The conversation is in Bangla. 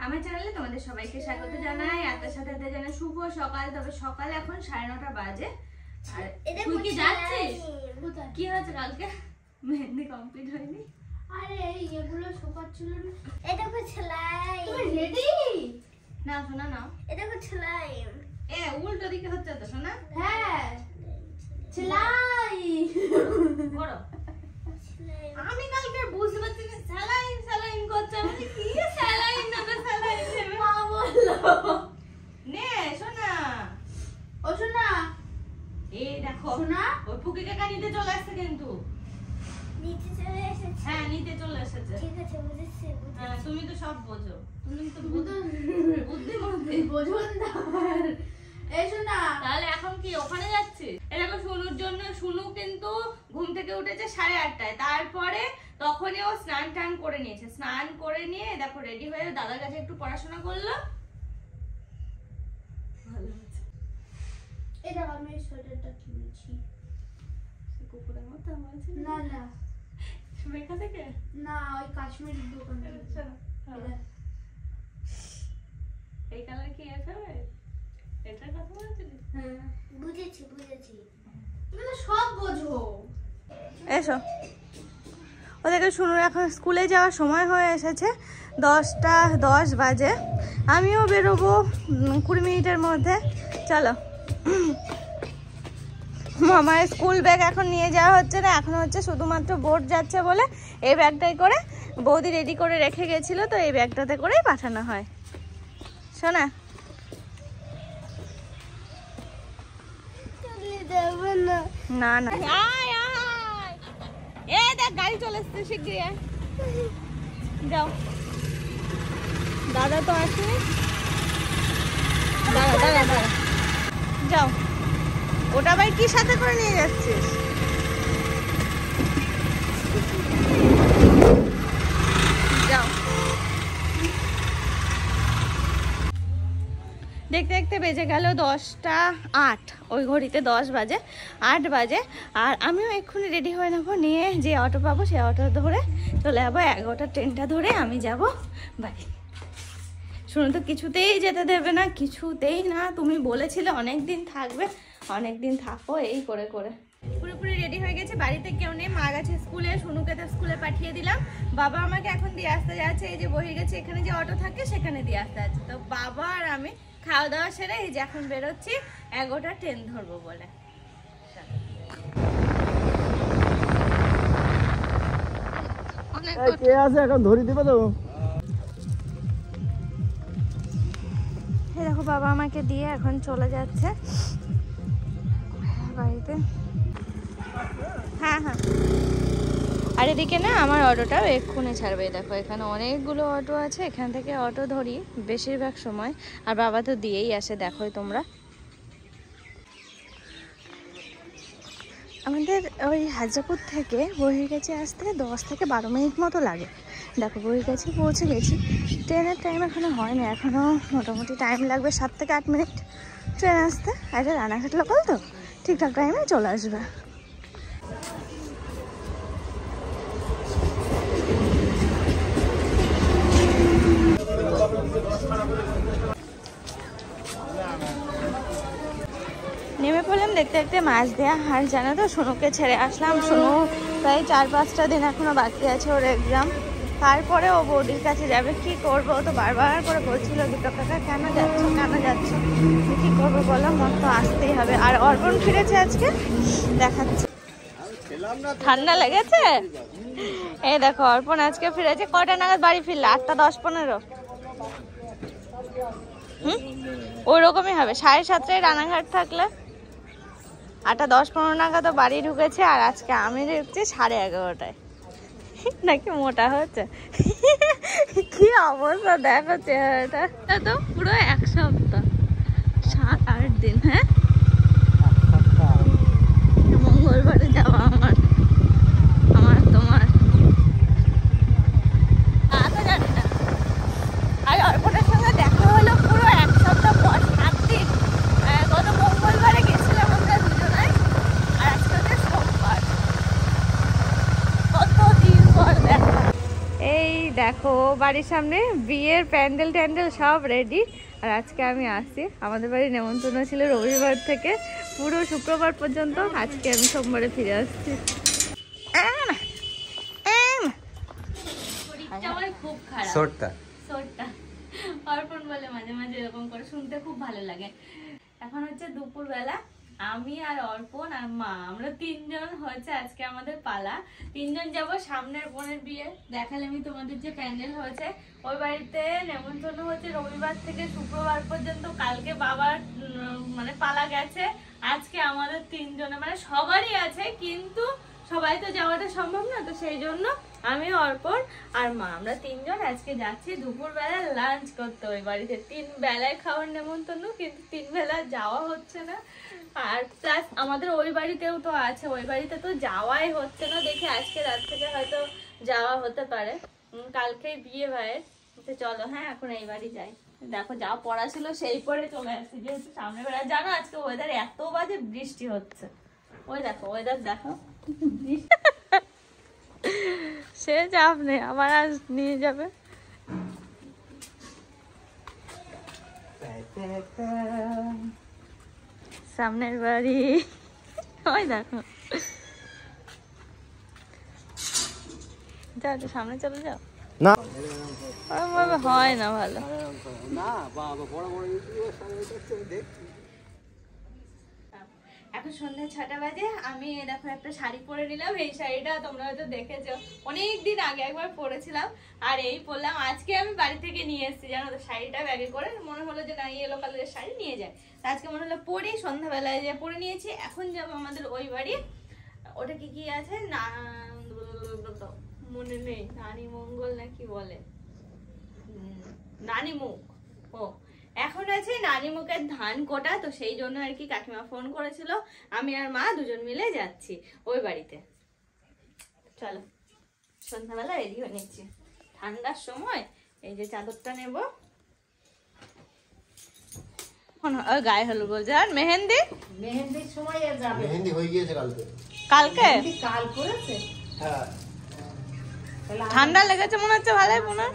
আমার চ্যানেলে তোমাদের সবাইকে স্বাগত জানাই। আর তার সাথে জানাই শুভ সকাল। তবে সকাল এখন 9:30 বাজে। আর তুই কি যাচ্ছিস? কি হয়েছে কালকে? মেহেন্দি কমপ্লিট হয়নি? আরে এগুলো শোকাচ্ছিল না। এটা কো ছলাই। তুমি রেডি? না শোনা না। এটা কো ছলাই। উল্টো দিকে হচ্ছে তো শোনা? হ্যাঁ। ছলাই। বড়। আমি কালকে বুঝতে পারছি না স্যালাইন স্যালাইন করছে। আমি কি স্যালাইন নেবে স্যালাইন নেবে? মা বললো। নে শোনা। ও শোনা। এই দেখো শোনা। ওই ফুকি কাকা নিতে চলে আসছে কিন্তু। নিচে চলে এসেছে। হ্যাঁ নিতে চলে এসেছে। ঠিক আছে বুঝেছি। হ্যাঁ তুমি তো সব বোঝো। তুমি তো বুদ্ধিমতী। বোঝুন না। এই শোনা। তাহলে এখন কি ওখানে যাচ্ছিস? এরকম শুনুর জন্য শুনু কিন্তু ঘুম থেকে উঠেছে 8:30টায়। তারপরে তখনই ও স্নান টান করে নিয়েছে। স্নান করে নিয়ে দেখো রেডি হয়ে দাদার কাছে একটু পড়াশোনা করলো। ভালো হয়েছে। এটা আমি এই সোয়েটারটা কিনেছি। সে কুকুরের মতো বলছে না না। সুরেখা থেকে? না ওই কাশ্মীরি দোকান থেকে। চলো। এই কালার কি আছে? এটার কথা বলছিলি? হ্যাঁ বুঝেছি বুঝেছি। তুমি তো সব বোঝো। এসো। ওদেরকে শুনুন এখন স্কুলে যাওয়ার সময় হয়ে এসেছে। 10:10 বাজে। আমিও বেরোবো 20 মিনিটের মধ্যে। চলো। মামার স্কুল ব্যাগ এখন নিয়ে যাওয়া হচ্ছে না। এখন হচ্ছে শুধুমাত্র বোর্ড যাচ্ছে বলে এই ব্যাগটাই করে বৌদি রেডি করে রেখে গেছিল। তো এই ব্যাগটাতে করেই পাঠানো হয়। শোনা না না দেখ গাড়ি চলে এসছে শিগগিরি যাও। দাদা তো আসেনি। দাঁড়া যাও। ওটা ভাই কি সাথে করে নিয়ে যাচ্ছিস? যাও। দেখতে দেখতে বেজে গেল 10:08। ওই ঘড়িতে 10 বাজে 8 বাজে। আর আমিও এক্ষুনি রেডি হয়ে নেবো। নিয়ে যে অটো পাবো সেই অটো ধরে চলে যাবো 11টার ট্রেনটা ধরে আমি যাব বাড়ি। শুনো তো কিছুতেই যেতে দেবে না, কিছুতেই না। তুমি বলেছিলে অনেক দিন থাকবে, অনেক দিন থাকো এই করে করে। পুরোপুরি রেডি হয়ে গেছে। বাড়িতে কেউ নেই, মা গেছে স্কুলে। শুনুকে তো স্কুলে পাঠিয়ে দিলাম। বাবা আমাকে এখন দিয়ে আসতে যাচ্ছে। এই যে বহি গেছে, এখানে যে অটো থাকে সেখানে দিয়ে আসতে যাচ্ছে। তো বাবা আর আমি খাওয়া দাওয়া সেরে এই যে এখন বেরোচ্ছি 11টার ট্রেন ধরবো বলে। কে আছে এখন ধরি দিবে তো? দেখো বাবা আমাকে দিয়ে এখন চলে যাচ্ছে বাড়িতে। হ্যাঁ হ্যাঁ। আর এদিকে না আমার অটোটাও এক্ষুনি ছাড়বে। দেখো এখানে অনেকগুলো অটো আছে। এখান থেকে অটো ধরি বেশিরভাগ সময়। আর বাবা তো দিয়েই আসে, দেখোই তোমরা। আমাদের ওই হাজারপুর থেকে বহির্গাছি আসতে 10 থেকে 12 মিনিট মতো লাগে। দেখো বহির্গাছি পৌঁছে গেছি। ট্রেনের টাইম এখনো হয়নি, এখনো মোটামুটি টাইম লাগবে 7 থেকে 8 মিনিট ট্রেন আসতে। আর এটা রানাঘাট লোকাল তো ঠিকঠাক টাইমে চলে আসবে। নেমে পড়লাম দেখতে দেখতে মাছ দেয়া। আর জানো তো শুনুকে ছেড়ে আসলাম। শুনু প্রায় 4-5টা দিন এখনো বাকি আছে ওর এক্সাম। তারপরে ও বৌদির কাছে যাবে। কি করবো? ও তো বারবার করে বলছিল দীপক কাকা কেন যাচ্ছ কেন যাচ্ছ। কি করবো বলো, মন তো আসতেই হবে। আর অর্পণ ফিরেছে আজকে, দেখাচ্ছে। ঠান্ডা লেগেছে? এই দেখো অর্পণ আজকে ফিরেছে। কটা নাগাদ বাড়ি ফিরলে? 8:10-15। ওইরকমই হবে। 7:30টায় রানাঘাট থাকলে 8:10-15 নাগাদ তো বাড়ি ঢুকেছে। আর আজকে আমি ঢুকছি 11:30টায়। নাকি মোটা হচ্ছে? কি অবস্থা দেখো চেহারাটা। তো পুরো 1 সপ্তাহ 7-8 দিন। হ্যাঁ মঙ্গলবারে যাওয়া আমার তোমার জানি না। আর অর্পণের সঙ্গে দেখা হলো পুরো 1 সপ্তাহ পর 7 দিন। গত মঙ্গলবারে গেছিলাম আমরা দুজনাই। আর আজকে হচ্ছে সোমবার। কতদিন পর দেখা। এই দেখো বাড়ির সামনে বিয়ের প্যান্ডেল ট্যান্ডেল সব রেডি। আর আজকে আমি আসছি, আমাদের বাড়ির নেমন্তন্ন ছিল রবিবার থেকে পুরো শুক্রবার পর্যন্ত। আজকে আমি সোমবারে ফিরে আসছি। খুব খারাপ অর্পণ বলে মাঝে মাঝে এরকম করে, শুনতে খুব ভালো লাগে। এখন হচ্ছে দুপুর বেলা, আমি আর অর্পণ আর মা, আমরা তিনজন হচ্ছে আজকে আমাদের পালা। তিনজন যাব সামনের বোনের বিয়ে। দেখালে আমি তোমাদের যে প্যান্ডেল হয়েছে, ওই বাড়িতে নেমন্তন্ন হচ্ছে রবিবার থেকে শুক্রবার পর্যন্ত। কালকে বাবার মানে পালা গেছে, আজকে আমাদের তিনজনে মানে সবারই আছে, কিন্তু সবাই তো যাওয়াটা সম্ভব না। তো সেই জন্য আমি, অর্পণ আর মা, আমরা তিনজন আজকে যাচ্ছি দুপুর বেলা লাঞ্চ করতে ওই বাড়িতে। 3 বেলায় খাওয়ার নেমন্তন্ন, কিন্তু 3 বেলা যাওয়া হচ্ছে না। আর প্লাস আমাদের ওই বাড়িতেও তো আছে, ওই বাড়িতে তো যাওয়াই হচ্ছে না। দেখি আজকে রাত থেকে হয়তো যাওয়া হতে পারে, কালকেই বিয়ে ভাইয়ের। চলো হ্যাঁ এখন এই বাড়ি যাই। দেখো যা পড়া ছিল সেই পরে চলে আসছি, যেহেতু সামনে বেলা। জানো আজকে ওয়েদার এত বাজে, বৃষ্টি হচ্ছে। ওই দেখো ওয়েদার দেখো। সে চাপ নেই, আমার আজ নিয়ে যাবে। সামনের বাড়ি, ওই দেখো। যাও তো সামনে চলে যাও না, হয় না ভালো। এখন সন্ধ্যা 6টা বাজে। আমি দেখো একটা শাড়ি পরে নিলাম। এই শাড়িটা তোমরা হয়তো দেখেছো, অনেকদিন আগে একবার পরেছিলাম, আর এই পরলাম। আজকে আমি বাড়ি থেকে নিয়ে এসেছি, জানো তো, শাড়িটা ব্যাগে করে। মনে হলো যে না, ইয়েলো কালারের শাড়ি নিয়ে যায়, আজকে মনে হলো পরি। সন্ধ্যাবেলায় যে পরে নিয়েছি। এখন যাবো আমাদের ওই বাড়ি। ওটা কি আছে না, মনে নেই, নানি মঙ্গল না কি বলে, নানি মুখ। ও এখন আছে নানি মুখের ধান কোটা। তো সেই জন্য আর কি কাকিমা ফোন করেছিল, আমি আর মা দুজন মিলে যাচ্ছি ওই বাড়িতে। চলো সন্ধ্যাবেলা রেডি হয়ে নিচ্ছি। ঠান্ডার সময় এই যে চাদরটা নেব। গায়ে হলুদ বলছে, আর মেহেন্দির সময় যাবে। মেহেন্দি হয়ে গিয়েছে কালকে কাল করেছে। হ্যাঁ ঠান্ডা লেগেছে মনে হচ্ছে, ভালোই মনে হয়।